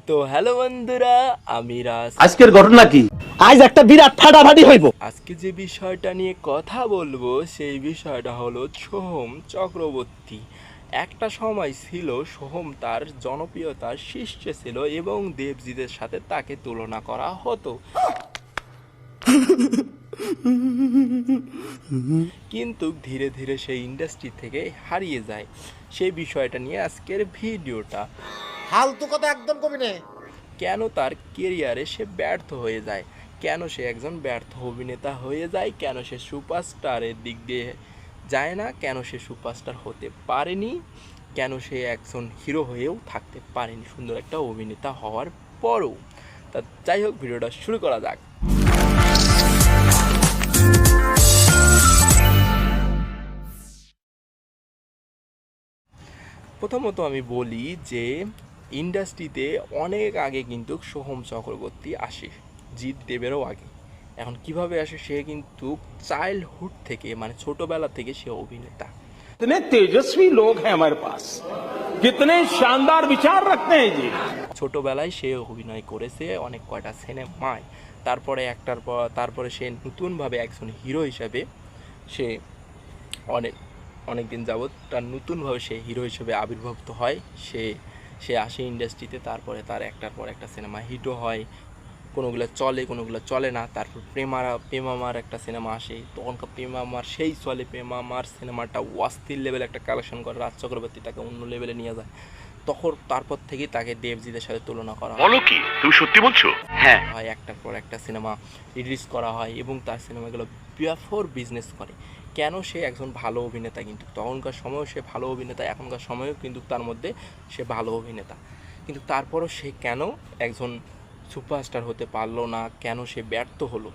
তো হ্যালো বন্ধুরা, আমি রাজ। আজকের ঘটনা কি? আজ একটা বিরাট ফাটাফাটি হইব। আজকে যে বিষয়টা নিয়ে কথা বলবো সেই বিষয়টা হলো সোহম চক্রবর্তী। একটা সময় ছিল সোহম তার জনপ্রিয়তার শীর্ষে ছিল এবং দেবজিতের সাথে তাকে তুলনা করা হতো, কিন্তু ধীরে ধীরে সেই ইন্ডাস্ট্রি থেকে হারিয়ে যায়। সেই বিষয়টা নিয়ে আজকের ভিডিওটা। ফালতু কথা একদম কবি নে। কেন তার কেরিয়ারে সে ব্যর্থ হয়ে যায়, কেন সে একজন ব্যর্থ অভিনেতা হয়ে যায়, কেন সে সুপারস্টারের দিক দিয়ে যায় না, কেন সে সুপারস্টার হতে পারেনি, কেন সে একজন হিরো হয়েও থাকতে পারেনি সুন্দর একটা অভিনেতা হওয়ার পরও। তা যাই হোক, ভিডিওটা শুরু করা যাক। প্রথমত আমি বলি যে ইন্ডাস্ট্রিতে অনেক আগে কিন্তু সোহম চক্রবর্তী আসে, জিৎ দেবেরও আগে। এখন কিভাবে আসে, সে কিন্তু চাইল্ডহুড থেকে মানে ছোটবেলা থেকে সে অভিনেতা। कितने तेजस्वी लोग हैं हमारे पास, कितने शानदार विचार रखते हैं जी। ছোটবেলায় সে অভিনয় করেছে অনেক কয়টা সিনেমায়, তারপরে সে নতুনভাবে একজন হিরো হিসাবে সে অনেক দিন যাবৎ তার নতুনভাবে সে হিরো হিসেবে আবির্ভূত হয়। সে আসে ইন্ডাস্ট্রিতে, তারপরে তার একটার পর একটা সিনেমা হিটও হয়, কোনোগুলো চলে কোনোগুলো চলে না। তারপর প্রেমামার একটা সিনেমা আসে, তখনকার প্রেমামার সেই চলে, প্রেমামার সিনেমাটা অস্থির লেভেলে একটা কালেকশন করে, রাজ চক্রবর্তী তাকে অন্য লেভেলে নিয়ে যায়। তারপর থেকেই তাকে দেবজিতের সাথে তুলনা করা হয়। বলো কি, তুমি সত্যি বলছো? হ্যাঁ। একটার পর একটা সিনেমা রিলিজ করা হয় এবং তার সিনেমাগুলো বিফোর বিজনেস করে। কেন? সে একজন ভালো অভিনেতা, কিন্তু তখনকার সময়ও সে ভালো অভিনেতা, এখনকার সময়েও কিন্তু তার মধ্যে সে ভালো অভিনেতা, কিন্তু তারপরও সে কেন একজন সুপারস্টার হতে পারলো না, কেন সে ব্যর্থ হলো?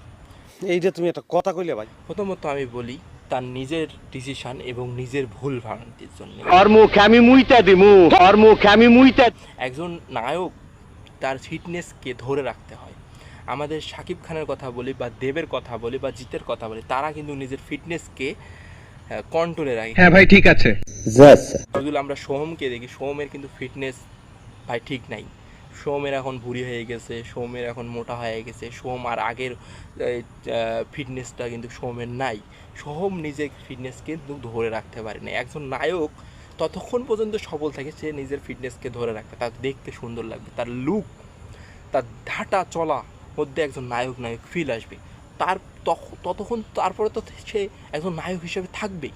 এইটা তুমি একটা কথা কইলে ভাই। প্রথমত আমি বলি তার নিজের ডিসিশন এবং নিজের ভুল ভ্রান্তির জন্য। একজন নায়ক তার ফিটনেসকে ধরে রাখতে হয়। আমাদের শাকিব খানের কথা বলি বা দেবের কথা বলি বা জিতের কথা বলি, তারা কিন্তু নিজের ফিটনেসকে কন্ট্রোলে রাখে। হ্যাঁ ভাই, ঠিক আছে। যদি আমরা সোহমকে দেখি, সোহমের কিন্তু ফিটনেস ভাই ঠিক নাই। সোহমের এখন ভুঁড়ি হয়ে গেছে, সোহমের এখন মোটা হয়ে গেছে। সোহম আর আগের ফিটনেসটা কিন্তু সোহমের নাই। সোহম নিজের ফিটনেসকে কিন্তু ধরে রাখতে পারে না। একজন নায়ক ততক্ষণ পর্যন্ত সবল থাকে, সে নিজের ফিটনেসকে ধরে রাখবে, তার দেখতে সুন্দর লাগবে, তার লুক, তার হাঁটা চলা মধ্যে একজন নায়ক ফিল আসবে। ততক্ষণ তারপরে তো সে একজন নায়ক হিসেবে থাকবেই,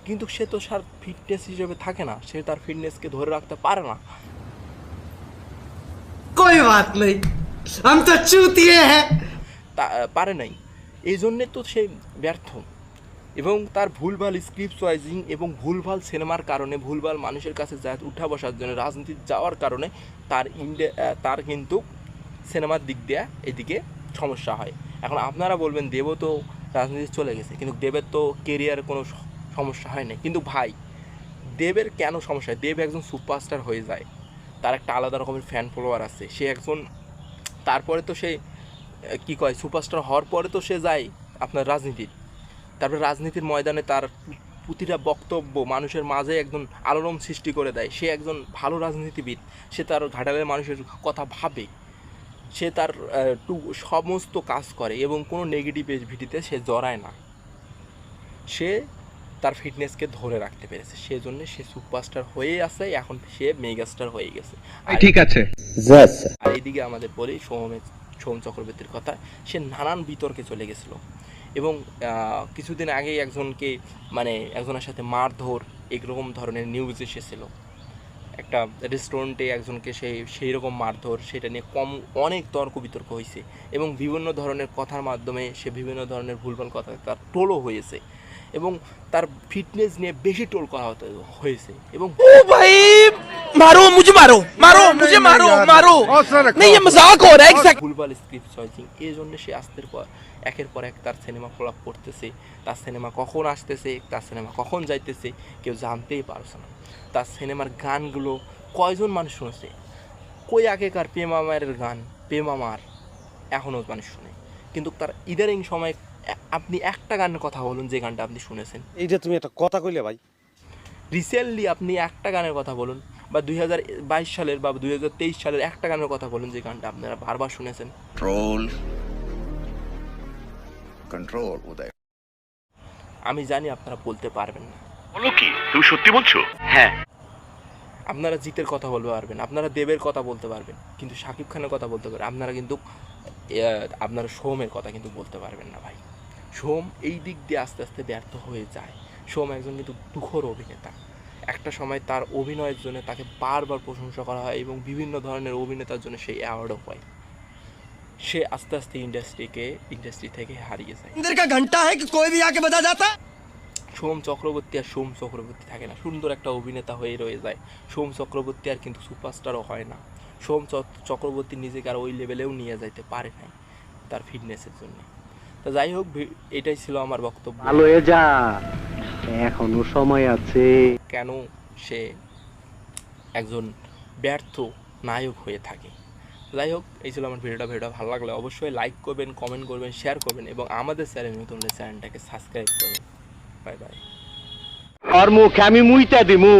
কিন্তু সে তো তার ফিটনেস হিসেবে থাকে না, সে তার ফিটনেসকে ধরে রাখতে পারে না। कोई बात नहीं, हम तो चूतिए हैं। পারে নাই, এই জন্যে তো সে ব্যর্থ। এবং তার ভুলভাল স্ক্রিপ্ট চয়েসিং এবং ভুলভাল সিনেমার কারণে, ভুলভাল মানুষের কাছে উঠা বসার জন্য, রাজনীতি যাওয়ার কারণে তার কিন্তু সিনেমার দিক দিয়ে এদিকে সমস্যা হয়। এখন আপনারা বলবেন দেবও তো রাজনীতি চলে গেছে, কিন্তু দেবের তো কেরিয়ারে কোনো সমস্যা হয় না। কিন্তু ভাই, দেবের কেন সমস্যা হয়? দেব একজন সুপারস্টার হয়ে যায়, তার একটা আলাদা রকমের ফ্যান ফলোয়ার আছে, সে একজন, তারপরে তো সে কী কয়, সুপারস্টার হওয়ার পরে তো সে যায় আপনার রাজনীতির, তারপরে রাজনীতির ময়দানে তার প্রতিটা বক্তব্য মানুষের মাঝে একজন আলোড়ন সৃষ্টি করে দেয়। সে একজন ভালো রাজনীতিবিদ, সে তার ঘাটালের মানুষের কথা ভাবে, সে তার সমস্ত কাজ করে এবং কোনো নেগেটিভ ভিডিওতে সে জড়ায় না। সে তার ফিটনেসকে ধরে রাখতে পেরেছে, সেজন্য সে সুপারস্টার হয়ে আছে, এখন সে মেগাস্টার হয়ে গেছে। ঠিক আছে। আর এইদিকে আমাদের বলি সোহম চক্রবর্তীর কথা, সে নানান বিতর্কে চলে গেছিলো এবং কিছুদিন আগেই একজনের সাথে মারধর এরকম ধরনের নিউজ এসেছিলো। একটা রেস্টুরেন্টে একজনকে সেই রকম মারধর, সেটা নিয়ে অনেক তর্ক বিতর্ক হয়েছে এবং বিভিন্ন ধরনের কথার মাধ্যমে সে বিভিন্ন ধরনের ভুলভাল কথা তার টোলও হয়েছে এবং তার ফিটনেস নিয়ে বেশি টোল করা হয়েছে। এবং ভুলভাল স্ক্রিপ্ট চয়েসিং, এই জন্য সে একের পর এক তার সিনেমা ফ্লপ করতেছে। তার সিনেমা কখন আসতেছে, তার সিনেমা কখন যাইতেছে, কেউ জানতেই পারছে না। তার সিনেমার গানগুলো কয়জন মানুষ শুনেছে? কই আগেকার প্রেমামার গান, প্রেমামার এখনও মানুষ শুনে, কিন্তু তার ইদারিং সময় আপনি একটা গানের কথা বলুন যে গানটা আপনি শুনেছেন। এইটা তুমি একটা কথা কইলে ভাই। রিসেন্টলি আপনি একটা গানের কথা বলুন, বা 2022 সালের বা 2023 সালের একটা গানের কথা বলেন যে গানটা আপনারা বারবার শুনেছেন। control উদয়। আমি জানি আপনারা বলতে পারবেন না। বলো কি তুমি সত্যি বলছো? হ্যাঁ। আপনারা জিতের কথা বলতে পারবেন, আপনারা দেবের কথা বলতে পারবেন, কিন্তু শাকিব খানের কথা বলতে পারবেন। আপনারা কিন্তু আপনারা সোমের কথা কিন্তু বলতে পারবেন না ভাই। সোম এই দিক দিয়ে আস্তে আস্তে ব্যর্থ হয়ে যায়। সোম একজন কিন্তু তুখোড় অভিনেতা। একটা সময় তার অভিনয়ের জন্য তাকে বারবার প্রশংসা করা হয় এবং বিভিন্ন ধরনের অভিনেতার জন্য সেই অ্যাওয়ার্ডও পায়। সে আস্তে আস্তে ইন্ডাস্ট্রি থেকে হারিয়ে যায়। मंदिर का घंटा है कि कोई भी आके बजा जाता। সোম চক্রবর্তী আর সোম চক্রবর্তী থাকে না, সুন্দর একটা অভিনেতা হয়ে রয়ে যায়। সোম চক্রবর্তী আর কিন্তু সুপারস্টারও হয় না। সোম চক্রবর্তী নিজেকে আর ওই লেভেলেও নিয়ে যাইতে পারে নাই তার ফিটনেসের জন্য। তা যাই হোক, এটাই ছিল আমার বক্তব্য। ভালো হয়ে যা, এখনো সময় আছে। কেন সে একজন ব্যর্থ নায়ক হয়ে থাকে। যাই হোক, এই ছিল আমার ভিডিওটা ভালো লাগলে অবশ্যই লাইক করবেন, কমেন্ট করবেন, শেয়ার করবেন এবং আমাদের চ্যানেল নতুন হলে চ্যানেলটাকে সাবস্ক্রাইব করবেন। Bye bye. ওর মুখে আমি মুইতা দিমু।